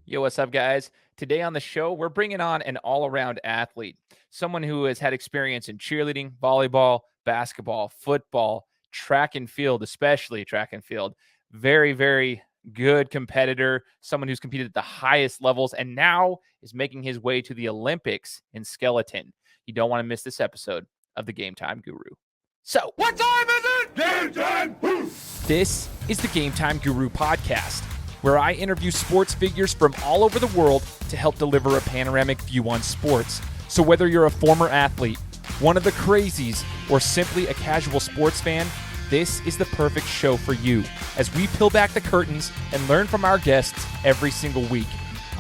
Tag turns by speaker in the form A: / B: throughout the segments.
A: Yo, what's up, guys? Today on the show, we're bringing on an all-around athlete, someone who has had experience in cheerleading, volleyball, basketball, football, track and field, especially track and field. Very, very good competitor, someone who's competed at the highest levels and now is making his way to the Olympics in skeleton. You don't want to miss this episode of the Gametime Guru. So,
B: what time is it? Game time!
A: This is the Gametime Guru podcast, where I interview sports figures from all over the world to help deliver a panoramic view on sports. So whether you're a former athlete, one of the crazies, or simply a casual sports fan, this is the perfect show for you as we peel back the curtains and learn from our guests every single week.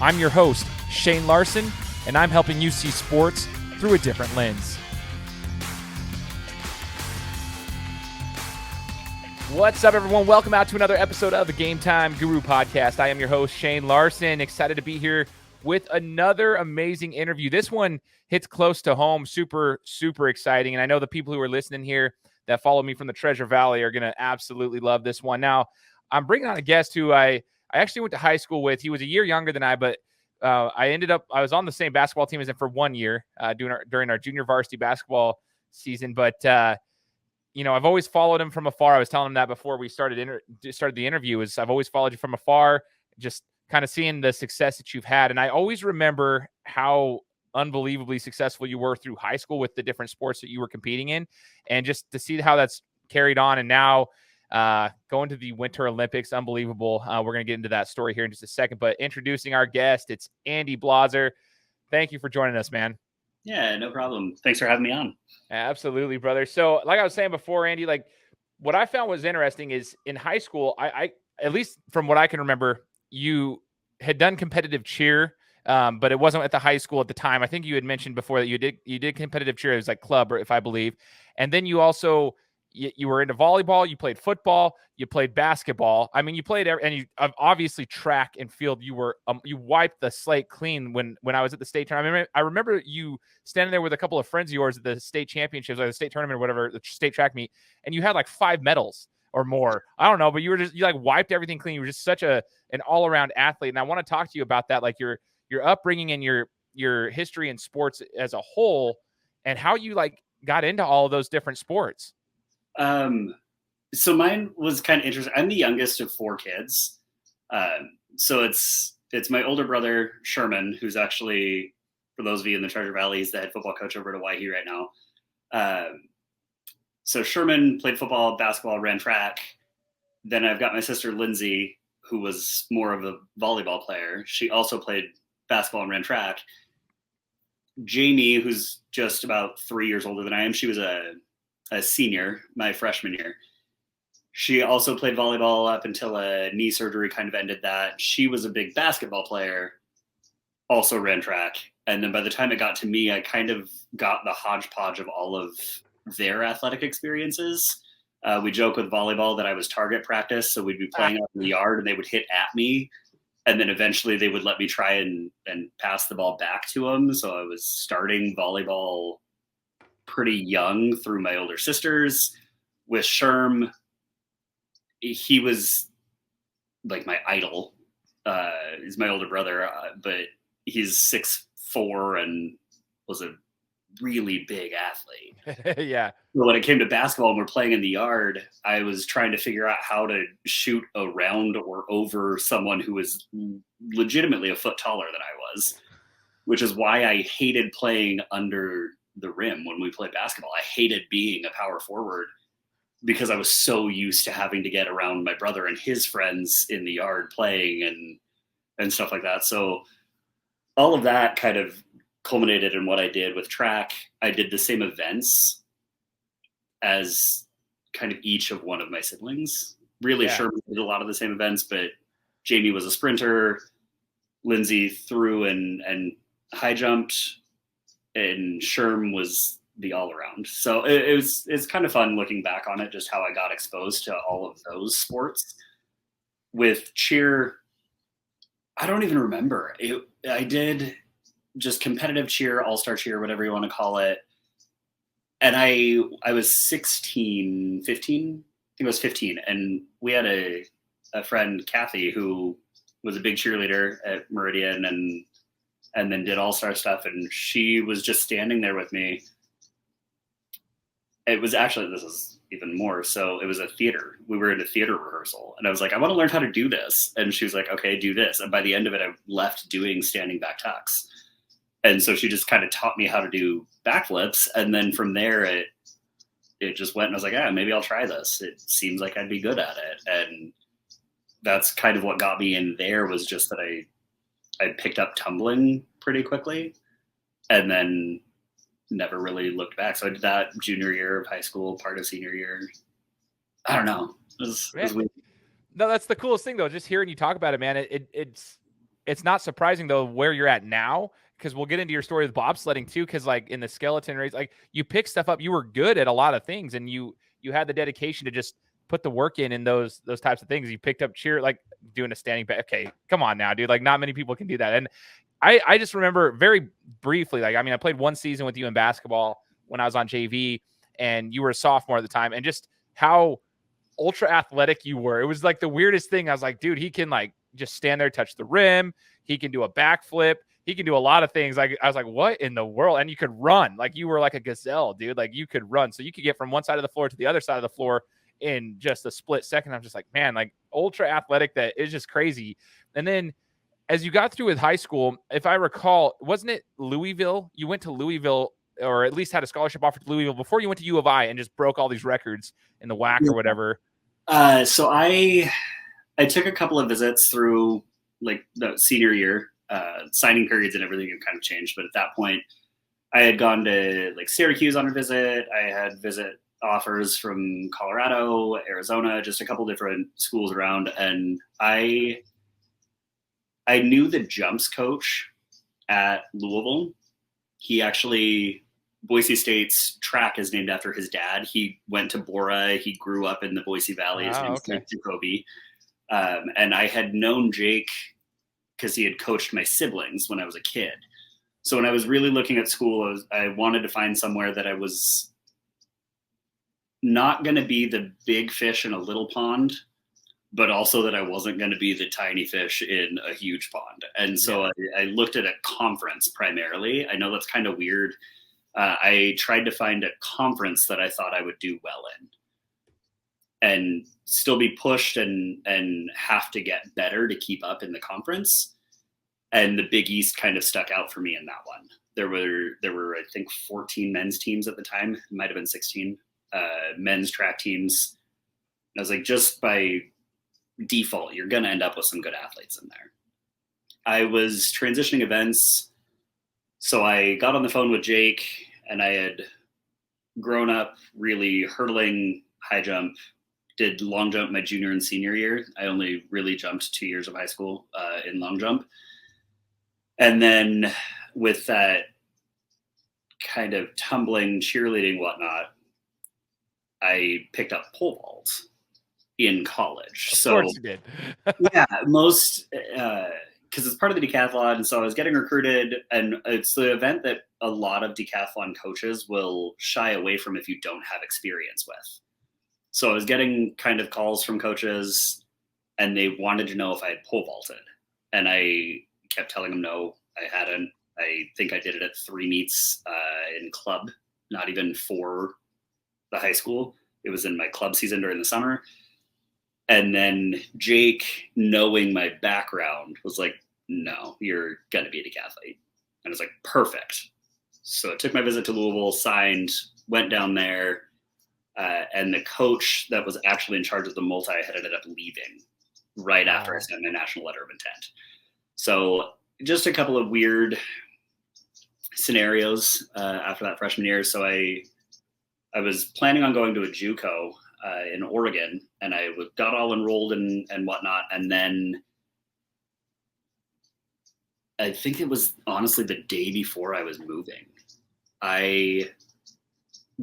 A: I'm your host, Shane Larson, and I'm helping you see sports through a different lens. What's up, everyone? Welcome out to another episode of the Gametime Guru podcast. I am your host, Shane Larson. Excited to be here with another amazing interview. This one hits close to home. Super, super exciting. And I know the people who are listening here that follow me from the Treasure Valley are going to absolutely love this one. Now, I'm bringing on a guest who I actually went to high school with. He was a year younger than I, but I was on the same basketball team as him for 1 year during our junior varsity basketball season. But I've always followed him from afar. I was telling him that before we started the interview. I've always followed you from afar, just kind of seeing the success that you've had. And I always remember how unbelievably successful you were through high school with the different sports that you were competing in, and just to see how that's carried on. And now going to the Winter Olympics, unbelievable. We're going to get into that story here in just a second. But introducing our guest, it's Andy Blaser. Thank you for joining us, man.
C: Yeah, no problem. Thanks for having me on.
A: Absolutely, brother. So like I was saying before, Andy, like what I found was interesting is in high school, I at least from what I can remember, you had done competitive cheer, but it wasn't at the high school at the time. I think you had mentioned before that you did competitive cheer. It was like club, or if I believe. And then you also you were into volleyball, you played football, you played basketball. I mean, you played and you obviously track and field. You were you wiped the slate clean when I was at the state tournament. I remember you standing there with a couple of friends of yours at the state championships, or the state tournament, or whatever, the state track meet, and you had like 5 medals or more. I don't know, but you like wiped everything clean. You were just such an all around athlete, and I want to talk to you about that, like your upbringing and your history in sports as a whole, and how you like got into all of those different sports.
C: So mine was kind of interesting. I'm the youngest of 4 kids. So it's my older brother, Sherman, who's actually, for those of you in the Treasure Valley, he's the head football coach over at Hawaii right now. So Sherman played football, basketball, ran track. Then I've got my sister, Lindsay, who was more of a volleyball player. She also played basketball and ran track. Jamie, who's just about 3 years older than I am, she was a senior my freshman year. She also played volleyball up until a knee surgery kind of ended that. She was a big basketball player, also ran track. And then by the time it got to me, I kind of got the hodgepodge of all of their athletic experiences. We joke with volleyball that I was target practice. So we'd be playing out in the yard and they would hit at me. And then eventually they would let me try and pass the ball back to them. So I was starting volleyball pretty young through my older sisters. With Sherm, he was like my idol. He's my older brother, but he's 6'4" and was a really big athlete.
A: Yeah.
C: So when it came to basketball and we're playing in the yard, I was trying to figure out how to shoot around or over someone who was legitimately a foot taller than I was, which is why I hated playing under the rim when we played basketball. I hated being a power forward because I was so used to having to get around my brother and his friends in the yard playing and stuff like that. So all of that kind of culminated in what I did with track. I did the same events as kind of each of one of my siblings. Really, Sherman did a lot of the same events, but Jamie was a sprinter, Lindsay threw and high jumped, and Sherm was the all around. So it's kind of fun looking back on it, just how I got exposed to all of those sports. With cheer, I don't even remember. I did just competitive cheer, all-star cheer, whatever you want to call it. And I was 15, I think I was 15. And we had a friend, Kathy, who was a big cheerleader at Meridian and then did all-star stuff. And she was just standing there with me. It was actually, this is even more. So it was a theater. We were in a theater rehearsal and I was like, I want to learn how to do this. And she was like, okay, do this. And by the end of it, I left doing standing back tucks. And so she just kind of taught me how to do backflips. And then from there, it just went and I was like, yeah, maybe I'll try this. It seems like I'd be good at it. And that's kind of what got me in there, was just that I picked up tumbling pretty quickly and then never really looked back. So I did that junior year of high school, part of senior year. I don't know. It was weird.
A: No, that's the coolest thing though. Just hearing you talk about it, man. It's not surprising though where you're at now, because we'll get into your story with bobsledding too. Because like in the skeleton race, like you pick stuff up, you were good at a lot of things, and you had the dedication to just put the work in those types of things. You picked up cheer, like doing a standing back. Okay, come on now, dude. Like not many people can do that. And I just remember very briefly, like, I mean, I played one season with you in basketball when I was on JV, and you were a sophomore at the time, and just how ultra athletic you were. It was like the weirdest thing. I was like, dude, he can like just stand there, touch the rim. He can do a backflip. He can do a lot of things. Like, I was like, what in the world? And you could run. Like, you were like a gazelle, dude. Like, you could run. So you could get from one side of the floor to the other side of the floor in just a split second. I'm just like, man, like ultra athletic. That is just crazy. And then as you got through with high school, if I recall, wasn't it Louisville? You went to Louisville, or at least had a scholarship offer to Louisville before you went to U of I and just broke all these records in the WAC or whatever.
C: So I took a couple of visits through like the senior year, signing periods and everything had kind of changed. But at that point I had gone to like Syracuse on a visit. I had visit offers from Colorado, Arizona, just a couple different schools around. And I knew the jumps coach at Louisville. He actually, Boise State's track is named after his dad. He went to Bora. He grew up in the Boise Valley. His name's Jacoby. And I had known Jake because he had coached my siblings when I was a kid. So when I was really looking at school, I wanted to find somewhere that I was not going to be the big fish in a little pond, but also that I wasn't going to be the tiny fish in a huge pond. And so I looked at a conference primarily. I know that's kind of weird. I tried to find a conference that I thought I would do well in and still be pushed and have to get better to keep up in the conference. And the Big East kind of stuck out for me in that one. There were I think 14 men's teams at the time. It might have been 16 men's track teams. And I was like, just by default, you're going to end up with some good athletes in there. I was transitioning events. So I got on the phone with Jake, and I had grown up really hurdling, high jump, did long jump my junior and senior year. I only really jumped 2 years of high school in long jump. And then with that kind of tumbling, cheerleading, whatnot, I picked up pole vault in college.
A: Of course you did.
C: Yeah, most because it's part of the decathlon. So I was getting recruited, and it's the event that a lot of decathlon coaches will shy away from if you don't have experience with. So I was getting kind of calls from coaches, and they wanted to know if I had pole vaulted, and I kept telling them no, I hadn't. I think I did it at 3 meets in club, not even for the high school. It was in my club season during the summer. And then Jake, knowing my background, was like, no, you're going to be a decathlete. And I was like, perfect. So I took my visit to Louisville, signed, went down there. And the coach that was actually in charge of the multi had ended up leaving right after I sent my national letter of intent. So just a couple of weird scenarios after that freshman year. So I was planning on going to a JUCO in Oregon, and I got all enrolled and whatnot. And then I think it was honestly the day before I was moving, I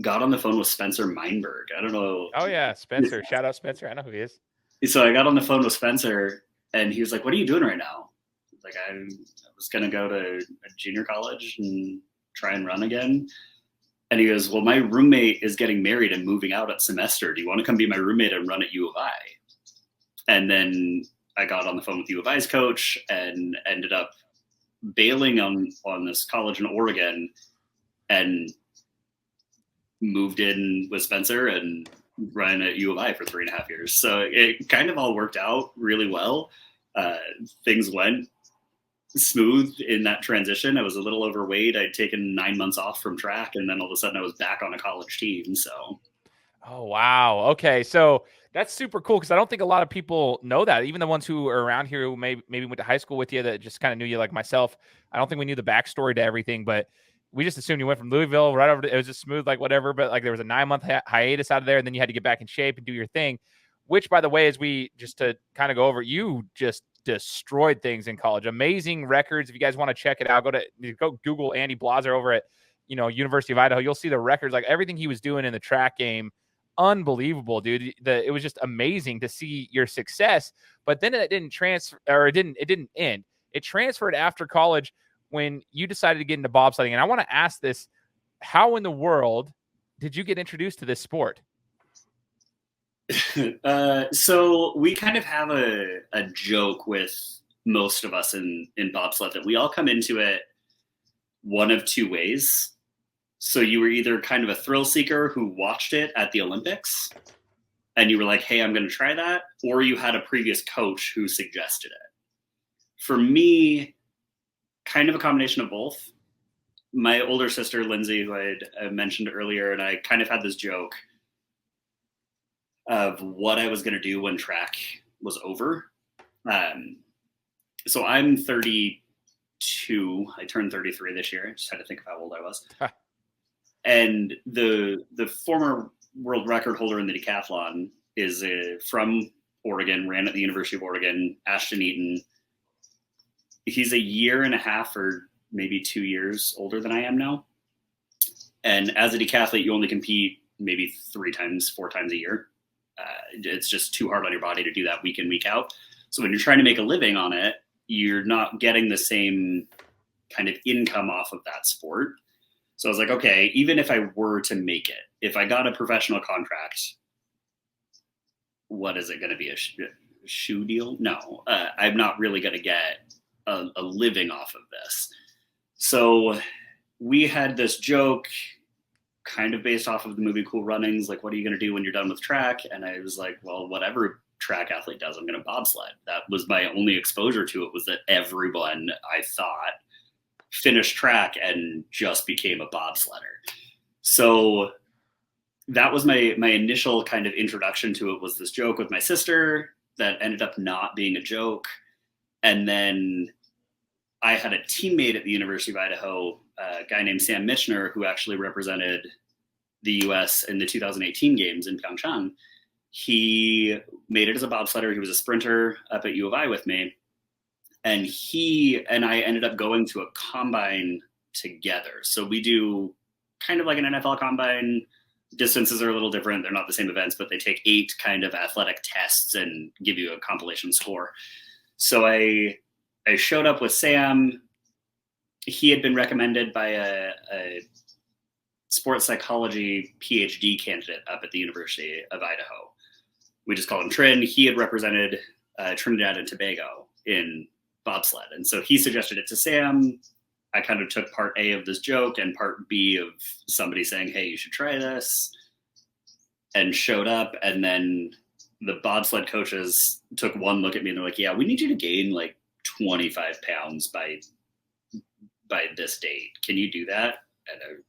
C: got on the phone with Spencer Meinberg. I don't know.
A: Oh yeah, Spencer. Shout out Spencer. I know who he is.
C: So I got on the phone with Spencer, and he was like, "What are you doing right now?" Like, I was going to go to a junior college and try and run again. And he goes, well, my roommate is getting married and moving out at semester. Do you want to come be my roommate and run at U of I? And then I got on the phone with U of I's coach and ended up bailing on this college in Oregon and moved in with Spencer and ran at U of I for 3.5 years. So it kind of all worked out really well. Things went smooth in that transition. I was a little overweight. I'd taken 9 months off from track, and then all of a sudden I was back on a college team. So,
A: oh wow, okay, so that's super cool because I don't think a lot of people know that. Even the ones who are around here who maybe went to high school with you that just kind of knew you, like myself. I don't think we knew the backstory to everything, but we just assumed you went from Louisville right over to, it was just smooth, like whatever. But like there was a 9-month hiatus out of there, and then you had to get back in shape and do your thing. Which, by the way, as we just to kind of go over, you just destroyed things in college. Amazing records. If you guys want to check it out, go Google Andy Blaser over at University of Idaho. You'll see the records, like everything he was doing in the track game. Unbelievable, dude. It was just amazing to see your success. But then it didn't transfer, or it didn't end. It transferred after college when you decided to get into bobsledding. And I want to ask this: how in the world did you get introduced to this sport?
C: So we kind of have a joke with most of us in bobsled that we all come into it one of two ways. So you were either kind of a thrill seeker who watched it at the Olympics and you were like, hey, I'm going to try that. Or you had a previous coach who suggested it. For me, kind of a combination of both. My older sister, Lindsay, who I mentioned earlier, and I kind of had this joke of what I was going to do when track was over. So I'm 32. I turned 33 this year. I just had to think of how old I was. And the former world record holder in the decathlon is from Oregon, ran at the University of Oregon, Ashton Eaton. He's a year and a half or maybe 2 years older than I am now. And as a decathlete, you only compete maybe 4 times a year. It's just too hard on your body to do that week in, week out. So when you're trying to make a living on it, you're not getting the same kind of income off of that sport. So I was like, okay, even if I were to make it, if I got a professional contract, what is it going to be? A shoe deal? No, I'm not really going to get a living off of this. So we had this joke kind of based off of the movie Cool Runnings, like, what are you going to do when you're done with track? And I was like, well, whatever track athlete does, I'm going to bobsled. That was my only exposure to it, was that everyone, I thought, finished track and just became a bobsledder. So that was my initial kind of introduction to it, was this joke with my sister that ended up not being a joke. And then I had a teammate at the University of Idaho, a guy named Sam Michener, who actually represented the U.S. in the 2018 games in Pyeongchang. He made it as a bobsledder. He was a sprinter up at U of I with me. And he and I ended up going to a combine together. So we do kind of like an NFL combine. Distances are a little different. They're not the same events, but they take 8 kind of athletic tests and give you a compilation score. So I showed up with Sam. He had been recommended by a sports psychology PhD candidate up at the University of Idaho. We just call him Trin. He had represented Trinidad and Tobago in bobsled. And so he suggested it to Sam. I kind of took part A of this joke and part B of somebody saying, hey, you should try this, and showed up. And then the bobsled coaches took one look at me and they're like, yeah, we need you to gain like 25 pounds by this date. Can you do that? And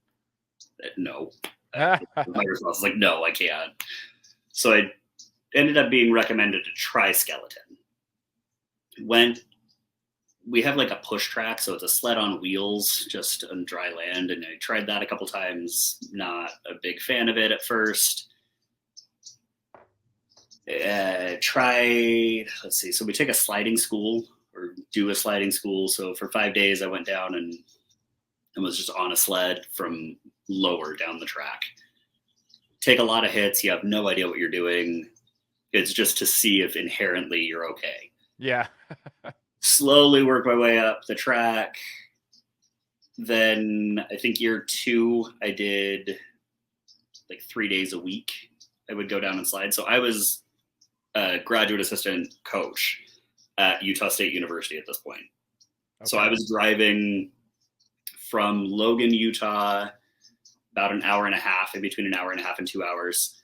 C: no. My response was like, no, I can't. So I ended up being recommended to try skeleton. We have like a push track, so it's a sled on wheels just on dry land, and I tried that a couple times. Not a big fan of it at first. Let's see, so we take a sliding school, or do a sliding school. So for 5 days I went down and was just on a sled from lower down the track. Take a lot of hits. You have no idea what you're doing. It's just to see if inherently you're okay.
A: Yeah.
C: Slowly work my way up the track. Then I think year 2, I did like 3 days a week. I would go down and slide. So I was a graduate assistant coach. at Utah State University at this point.
A: Okay.
C: So I was driving from Logan, Utah, about an hour and a half, in between an hour and a half and 2 hours,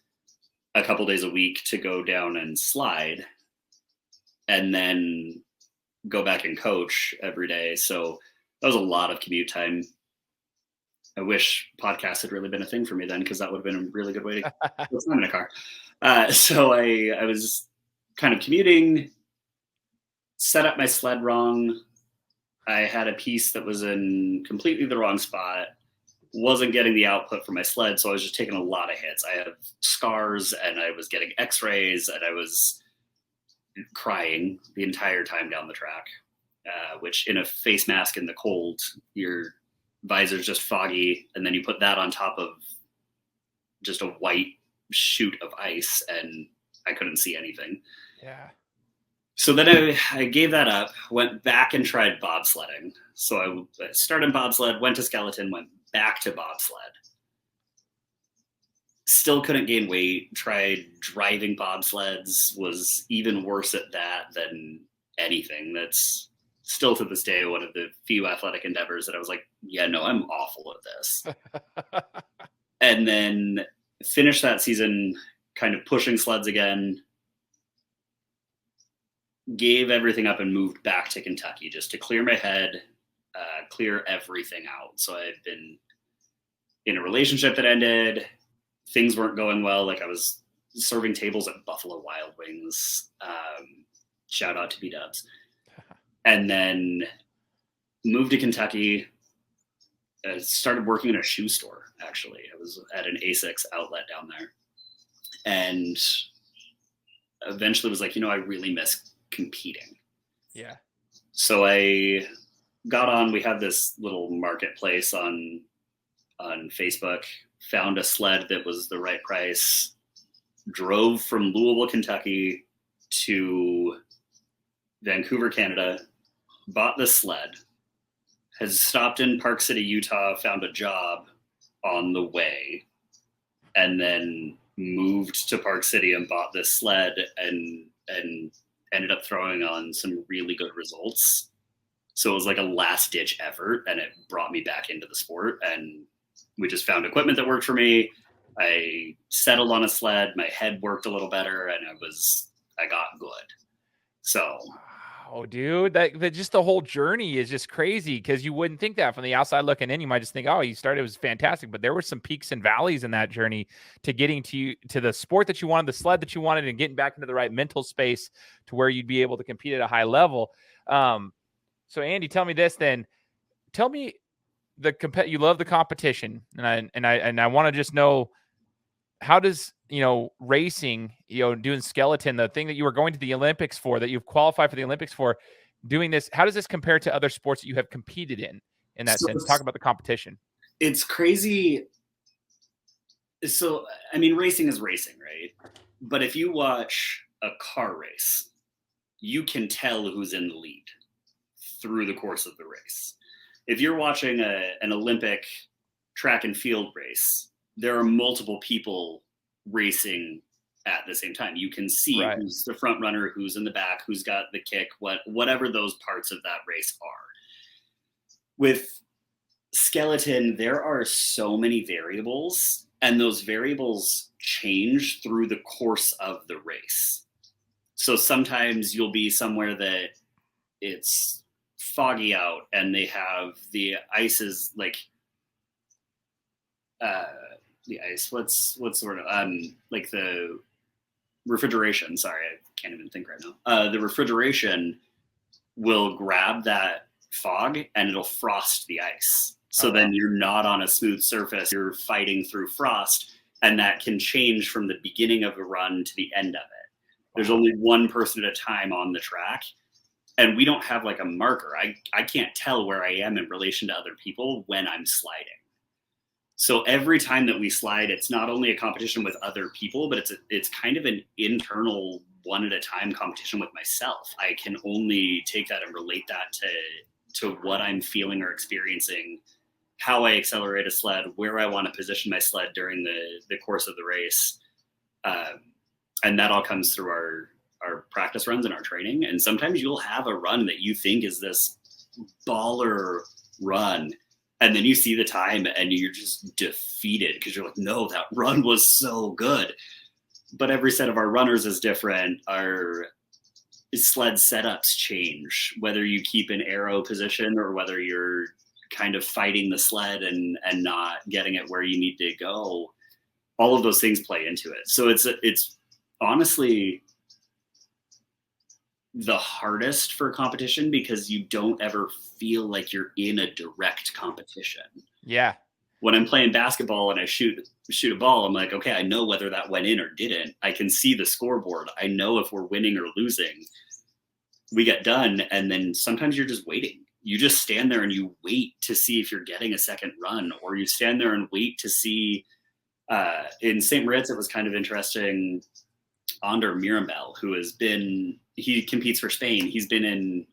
C: a couple days a week to go down and slide, and then go back and coach every day. So that was a lot of commute time. I wish podcasts had really been a thing for me then, because that would have been a really good way to go time in a car. So I was kind of commuting, set up my sled wrong. I had a piece that was in completely the wrong spot, wasn't getting the output from my sled, so I was just taking a lot of hits. I have scars, and I was getting x-rays, and I was crying the entire time down the track, which in a face mask in the cold, your visor's just foggy, and then you put that on top of just a white shoot of ice, and I couldn't see anything.
A: Yeah.
C: So then I gave that up, went back and tried bobsledding. So I started bobsled, went to skeleton, went back to bobsled. Still couldn't gain weight, tried driving bobsleds, was even worse at that than anything. That's still to this day one of the few athletic endeavors that I was like, yeah, no, I'm awful at this. And then finished that season kind of pushing sleds again, gave everything up and moved back to Kentucky just to clear my head, clear everything out. So I've been in a relationship that ended. Things weren't going well. Like I was serving tables at Buffalo Wild Wings. Shout out to B-Dubs. And then moved to Kentucky. Started working in a shoe store, actually. I was at an ASICS outlet down there. And eventually was like, I really miss competing.
A: Yeah.
C: So I got on, we had this little marketplace on Facebook, found a sled that was the right price, drove from Louisville, Kentucky to Vancouver, Canada, bought this sled, has stopped in Park City, Utah, found a job on the way, and then moved to Park City and bought this sled and ended up throwing on some really good results. So it was like a last ditch effort, and it brought me back into the sport, and we just found equipment that worked for me. I settled on a sled, my head worked a little better, and I got good. So
A: oh, dude, that just the whole journey is just crazy, because you wouldn't think that from the outside looking in. You might just think, oh, you started, it was fantastic, but there were some peaks and valleys in that journey to getting to the sport that you wanted, the sled that you wanted, and getting back into the right mental space to where you'd be able to compete at a high level. So Andy, tell me this then. Tell me you love the competition, and I want to just know, how does racing, doing skeleton, the thing that you were going to the Olympics for, that you've qualified for the Olympics for, doing this, how does this compare to other sports that you have competed in that sense? Talk about the competition.
C: It's crazy. So, I mean, racing is racing, right? But if you watch a car race, you can tell who's in the lead through the course of the race. If you're watching an Olympic track and field race, there are multiple people racing at the same time. You can see who's the front runner, who's in the back, who's got the kick, whatever those parts of that race are. With skeleton, there are so many variables, and those variables change through the course of the race. So sometimes you'll be somewhere that it's foggy out, and they have the ice is like the ice. What's sort of like the refrigeration? Sorry, I can't even think right now. The refrigeration will grab that fog and it'll frost the ice. So then you're not on a smooth surface. You're fighting through frost, and that can change from the beginning of a run to the end of it. There's only one person at a time on the track, and we don't have like a marker. I can't tell where I am in relation to other people when I'm sliding. So every time that we slide, it's not only a competition with other people, but it's kind of an internal one at a time competition with myself. I can only take that and relate that to what I'm feeling or experiencing, how I accelerate a sled, where I want to position my sled during the course of the race. And that all comes through our practice runs and our training. And sometimes you'll have a run that you think is this baller run. And then you see the time and you're just defeated because you're like, no, that run was so good. But every set of our runners is different. Our sled setups change, whether you keep an arrow position or whether you're kind of fighting the sled and not getting it where you need to go. All of those things play into it. So it's honestly the hardest for competition because you don't ever feel like you're in a direct competition.
A: Yeah.
C: When I'm playing basketball and I shoot a ball, I'm like, okay, I know whether that went in or didn't. I can see the scoreboard. I know if we're winning or losing. We get done, and then sometimes you're just waiting. You just stand there and you wait to see if you're getting a second run, or you stand there and wait to see. In St. Moritz, it was kind of interesting. Ander Mirambel, he competes for Spain. He's been in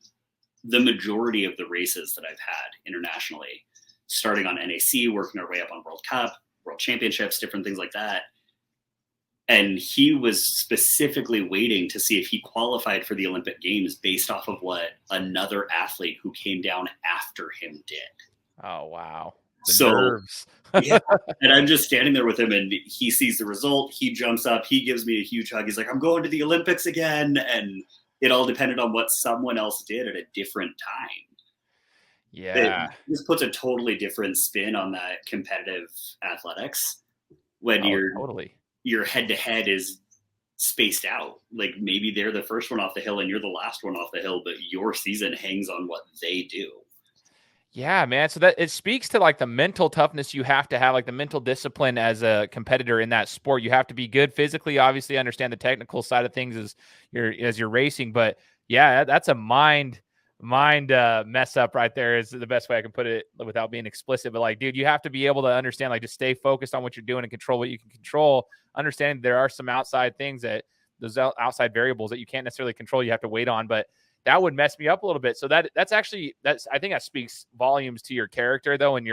C: the majority of the races that I've had internationally, starting on NAC, working our way up on World Cup, World Championships, different things like that. And he was specifically waiting to see if he qualified for the Olympic Games based off of what another athlete who came down after him did.
A: Oh, wow.
C: Nerves. Yeah. And I'm just standing there with him and he sees the result. He jumps up. He gives me a huge hug. He's like, I'm going to the Olympics again. And it all depended on what someone else did at a different time.
A: Yeah.
C: It just puts a totally different spin on that competitive athletics when your head-to-head is spaced out. Like maybe they're the first one off the hill and you're the last one off the hill, but your season hangs on what they do.
A: Yeah, man. So that it speaks to like the mental toughness you have to have, like the mental discipline as a competitor in that sport. You have to be good physically, obviously understand the technical side of things as you're racing. But yeah, that's a mind mess up right there is the best way I can put it without being explicit. But like, dude, you have to be able to understand, like, just stay focused on what you're doing and control what you can control. Understand there are some outside things those outside variables that you can't necessarily control. You have to wait on, but that would mess me up a little bit. So I think that speaks volumes to your character though, and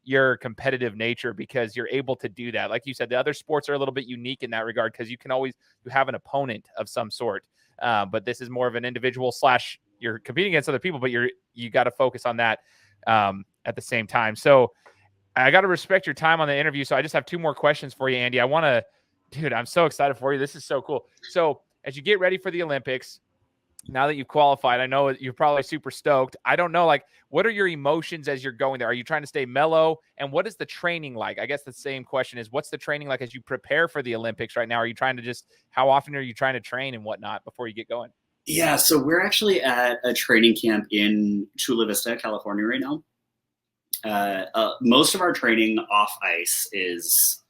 A: your competitive nature, because you're able to do that. Like you said, the other sports are a little bit unique in that regard because you have an opponent of some sort. But this is more of an individual / you're competing against other people, but you got to focus on that at the same time. So I got to respect your time on the interview. So I just have 2 more questions for you, Andy. Dude, I'm so excited for you. This is so cool. So as you get ready for the Olympics, now that you've qualified, I know you're probably super stoked. I don't know, like, what are your emotions as you're going there? Are you trying to stay mellow? And what is the training like? I guess the same question is, what's the training like as you prepare for the Olympics right now? Are you trying to how often are you trying to train and whatnot before you get going?
C: Yeah, so we're actually at a training camp in Chula Vista, California right now. Most of our training off ice is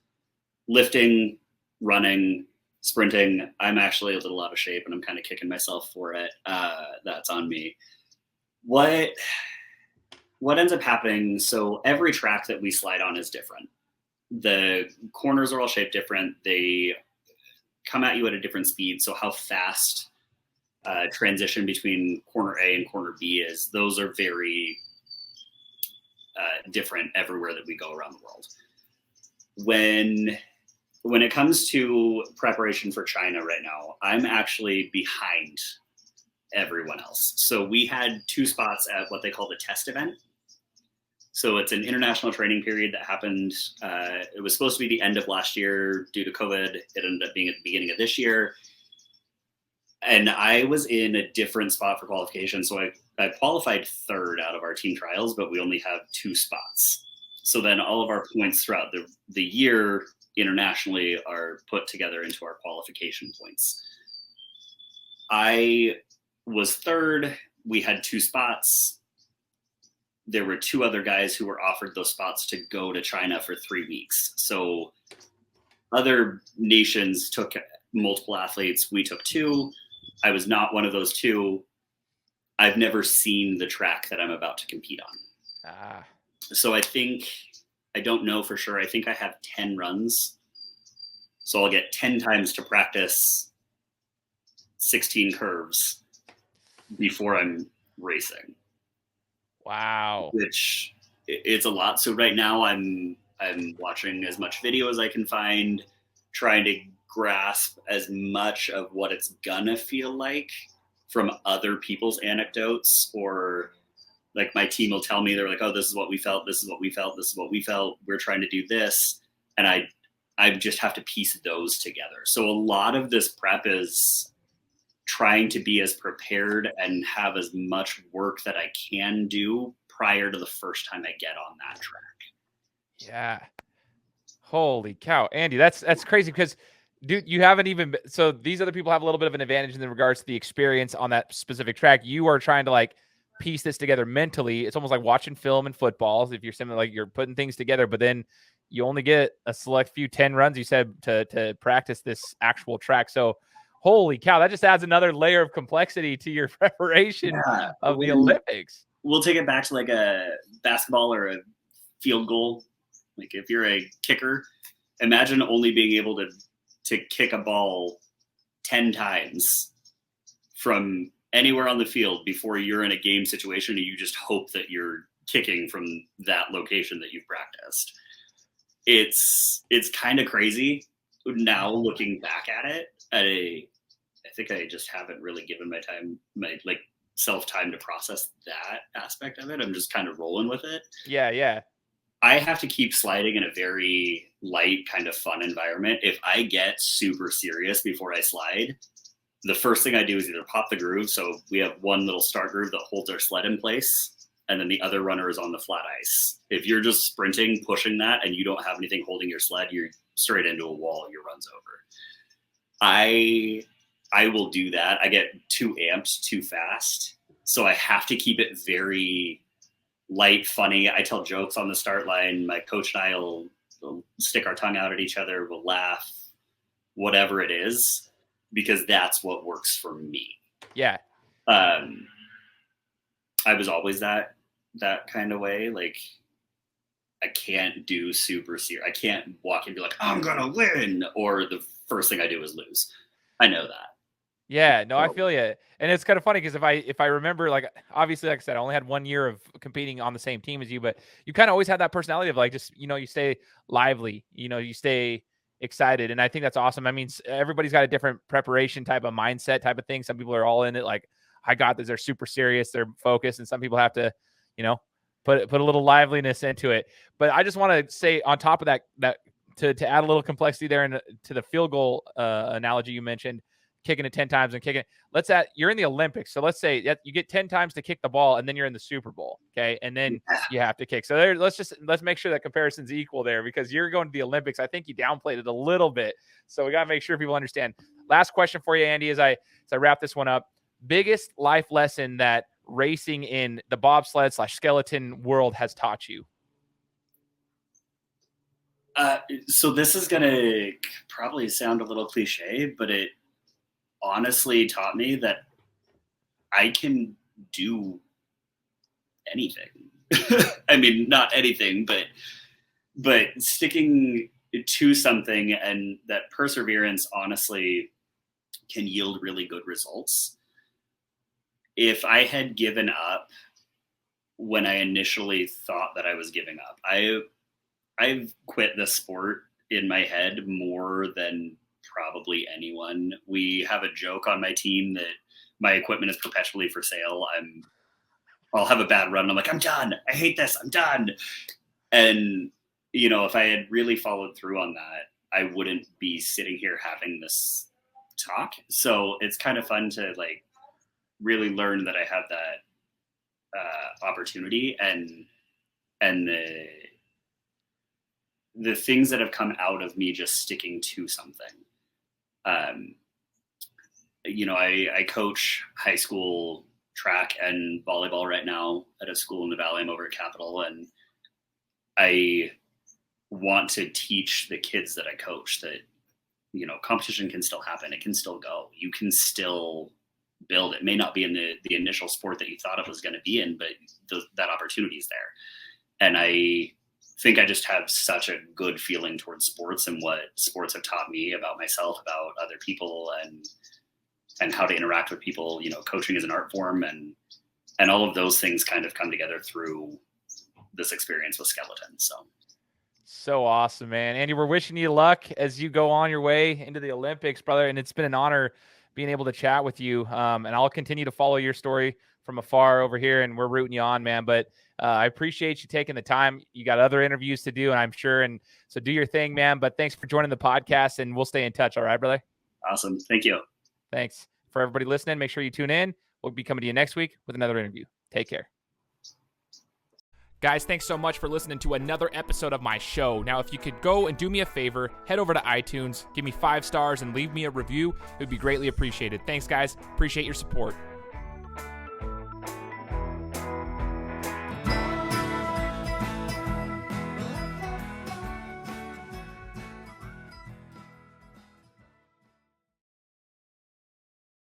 C: lifting, running, sprinting. I'm actually a little out of shape and I'm kind of kicking myself for it. That's on me. What ends up happening, so every track that we slide on is different. The corners are all shaped different. They come at you at a different speed. So how fast transition between corner A and corner B is, those are very different everywhere that we go around the world. When it comes to preparation for China right now, I'm actually behind everyone else. So we had 2 spots at what they call the test event. So it's an international training period that happened. It was supposed to be the end of last year due to COVID. It ended up being at the beginning of this year. And I was in a different spot for qualification. So I qualified 3rd out of our team trials, but we only have 2 spots. So then all of our points throughout the year internationally are put together into our qualification points. I was 3rd. We had 2 spots. There were 2 other guys who were offered those spots to go to China for 3 weeks. So other nations took multiple athletes. We took 2. I was not one of those 2. I've never seen the track that I'm about to compete on. So I don't know for sure. I think I have 10 runs. So I'll get 10 times to practice 16 curves before I'm racing.
A: Wow.
C: Which it's a lot. So right now I'm watching as much video as I can find, trying to grasp as much of what it's gonna feel like from other people's anecdotes, or like my team will tell me, they're like, oh, this is what we felt, this is what we felt, this is what we felt, we're trying to do this. And I just have to piece those together. So a lot of this prep is trying to be as prepared and have as much work that I can do prior to the first time I get on that track.
A: Yeah. Holy cow, Andy, that's crazy because, dude, you haven't even. So these other people have a little bit of an advantage in regards to the experience on that specific track. You are trying to like piece this together mentally. It's almost like watching film in footballs. If you're simply like you're putting things together, but then you only get a select few 10 runs. You said to practice this actual track. So holy cow, that just adds another layer of complexity to your preparation of the Olympics.
C: We'll take it back to like a basketball or a field goal. Like if you're a kicker, imagine only being able to kick a ball 10 times from anywhere on the field before you're in a game situation and you just hope that you're kicking from that location that you've practiced. It's kind of crazy now looking back at it. I think I just haven't really given my self time to process that aspect of it. I'm just kind of rolling with it.
A: Yeah.
C: I have to keep sliding in a very light, kind of fun environment. If I get super serious before I slide, the first thing I do is either pop the groove. So we have one little start groove that holds our sled in place, and then the other runner is on the flat ice. If you're just sprinting, pushing that, and you don't have anything holding your sled, you're straight into a wall. Your run's over. I will do that. I get too amped too fast. So I have to keep it very light, funny. I tell jokes on the start line. My coach and I will stick our tongue out at each other. We'll laugh, whatever it is, because that's what works for me.
A: Yeah.
C: I was always that kind of way. Like I can't do super serious. I can't walk and be like, I'm going to win. Or the first thing I do is lose. I know that.
A: Yeah, no, I feel you. And it's kind of funny because if I remember, like, obviously, like I said, I only had 1 year of competing on the same team as you, but you kind of always had that personality of like, just, you stay lively, you stay excited. And I think that's awesome. I mean, everybody's got a different preparation type of mindset type of thing. Some people are all in it. Like, I got this. They're super serious. They're focused. And some people have to, put a little liveliness into it. But I just want to say on top of that to add a little complexity there and to the field goal analogy you mentioned, kicking it 10 times and kicking it. You're in the Olympics. So let's say you get 10 times to kick the ball and then you're in the Super Bowl. Okay. And then you have to kick. So let's make sure that comparison's equal there because you're going to the Olympics. I think you downplayed it a little bit. So we got to make sure people understand. Last question for you, Andy, as I wrap this one up. Biggest life lesson that racing in the bobsled / skeleton world has taught you?
C: So this is going to probably sound a little cliche, but it honestly taught me that I can do anything. I mean, not anything, but sticking to something, and that perseverance honestly can yield really good results. If I had given up when I initially thought that I was giving up, I've quit this sport in my head more than probably anyone. We have a joke on my team that my equipment is perpetually for sale. I'll have a bad run. And I'm like, I'm done. I hate this. I'm done. And, if I had really followed through on that, I wouldn't be sitting here having this talk. So it's kind of fun to like really learn that I have that opportunity and the things that have come out of me just sticking to something. I coach high school track and volleyball right now at a school in the Valley. I'm over at Capitol, and I want to teach the kids that I coach that, competition can still happen. It can still go. You can still build. It may not be in the initial sport that you thought it was going to be in, but that opportunity is there. And I think I just have such a good feeling towards sports and what sports have taught me about myself, about other people, and how to interact with people. Coaching is an art form, and all of those things kind of come together through this experience with skeleton. So
A: So awesome, man. Andy, we're wishing you luck as you go on your way into the Olympics, brother. And it's been an honor being able to chat with you. And I'll continue to follow your story from afar over here, and we're rooting you on, man. But I appreciate you taking the time. You got other interviews to do, and I'm sure. And so do your thing, man. But thanks for joining the podcast, and we'll stay in touch. All right, brother?
C: Awesome. Thank you.
A: Thanks. For everybody listening, make sure you tune in. We'll be coming to you next week with another interview. Take care. Guys, thanks so much for listening to another episode of my show. Now, if you could go and do me a favor, head over to iTunes, give me 5 stars, and leave me a review, it would be greatly appreciated. Thanks, guys. Appreciate your support.